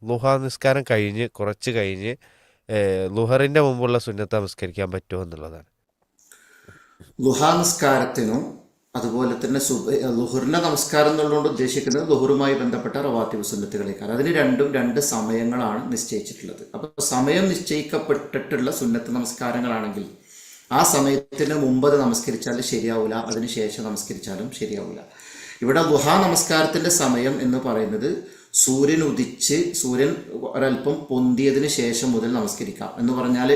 ലുഹാ നിസ്കാരം കഴിഞ്ഞ് കുറച്ച് കഴിഞ്ഞ് ലുഹറിൻ്റെ മുമ്പുള്ള സുന്നത്ത് നമസ്കരിക്കാൻ പറ്റുമോ എന്നുള്ളതാണ്. ലുഹാ നിസ്കാരത്തിനും അതുപോലെ തന്നെ ലുഹറിന്റെ നമസ്കാരം എന്നുള്ളതുകൊണ്ട് ഉദ്ദേശിക്കുന്നത് ലുഹറുമായി ബന്ധപ്പെട്ട റവാത്തിബ് സുന്നത്തുകളേക്കാൾ. അതിന് രണ്ടും രണ്ട് സമയങ്ങളാണ് നിശ്ചയിച്ചിട്ടുള്ളത്. അപ്പോൾ സമയം നിശ്ചയിക്കപ്പെട്ടിട്ടുള്ള സുന്നത്ത് നമസ്കാരങ്ങളാണെങ്കിൽ ആ സമയത്തിന് മുമ്പ് അത് നമസ്കരിച്ചാലും ശരിയാവില്ല, അതിന് ശേഷം നമസ്കരിച്ചാലും ശരിയാവില്ല. ഇവിടെ ലുഹാ നമസ്കാരത്തിന്റെ സമയം എന്ന് പറയുന്നത് സൂര്യൻ ഉദിച്ച് സൂര്യൻ ഒരല്പം പൊന്തിയതിന് ശേഷം മുതൽ നമസ്കരിക്കാം എന്ന് പറഞ്ഞാൽ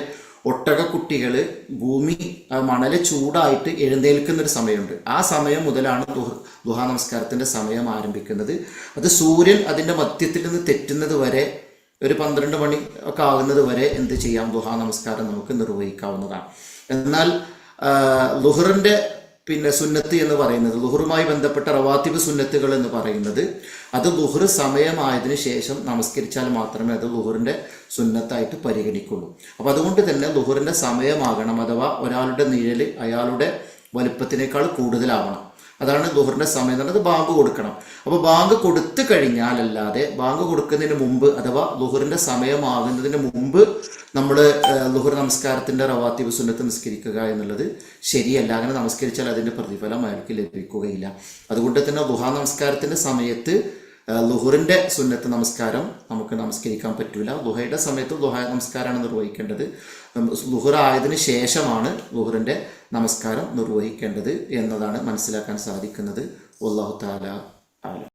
ഒട്ടകക്കുട്ടികൾ ഭൂമി മണല് ചൂടായിട്ട് എഴുന്നേൽക്കുന്നൊരു സമയമുണ്ട്. ആ സമയം മുതലാണ് ദുഹാ നമസ്കാരത്തിൻ്റെ സമയം ആരംഭിക്കുന്നത്. അത് സൂര്യൻ അതിൻ്റെ മധ്യത്തിൽ നിന്ന് തെറ്റുന്നത് വരെ ഒരു 12 മണി ഒക്കെ ആകുന്നത് വരെ എന്ത് ചെയ്യാം, ദുഹാ നമസ്കാരം നമുക്ക് നിർവഹിക്കാവുന്നതാണ്. എന്നാൽ ലുഹറിൻ്റെ സുന്നത്ത് എന്ന് പറയുന്നത്, ലുഹറുമായി ബന്ധപ്പെട്ട റവാത്തിബ് സുന്നത്തുകൾ എന്ന് പറയുന്നത്, അത് ലുഹർ സമയമായതിനു ശേഷം നമസ്കരിച്ചാൽ മാത്രമേ അത് ലുഹറിൻ്റെ സുന്നത്തായിട്ട് പരിഗണിക്കുള്ളൂ. അപ്പോൾ അതുകൊണ്ട് തന്നെ ലുഹറിൻ്റെ സമയമാകണം, അഥവാ ഒരാളുടെ നിഴൽ അയാളുടെ വലുപ്പത്തിനേക്കാൾ കൂടുതലാവണം. അതാണ് ലുഹറിൻ്റെ സമയം എന്ന് പറയുന്നത്. ബാങ്ക് കൊടുക്കണം. അപ്പോൾ ബാങ്ക് കൊടുത്തു കഴിഞ്ഞാലല്ലാതെ ബാങ്ക് കൊടുക്കുന്നതിന് മുമ്പ് അഥവാ ലുഹറിൻ്റെ സമയമാകുന്നതിന് മുമ്പ് നമ്മൾ ലുഹർ നമസ്കാരത്തിൻ്റെ റവാത്തിബ് സുന്നത്ത് നിസ്കരിക്കുക എന്നുള്ളത് ശരിയല്ല. അങ്ങനെ നമസ്കരിച്ചാൽ അതിൻ്റെ പ്രതിഫലം അയാൾക്ക് ലഭിക്കുകയില്ല. അതുകൊണ്ട് തന്നെ ലുഹാ നമസ്കാരത്തിൻ്റെ സമയത്ത് ലുഹറിൻ്റെ സുന്നത്ത് നമസ്കാരം നമുക്ക് നമസ്കരിക്കാൻ പറ്റില്ല. ലുഹയുടെ സമയത്ത് ലുഹ നമസ്കാരമാണ് നിർവഹിക്കേണ്ടത്. ലുഹർ ആയതിനു ശേഷമാണ് ലുഹറിൻ്റെ നമസ്കാരം നിർവഹിക്കേണ്ടത് എന്നതാണ് മനസ്സിലാക്കാൻ സാധിക്കുന്നത്. വല്ലാഹു തആല ആലം.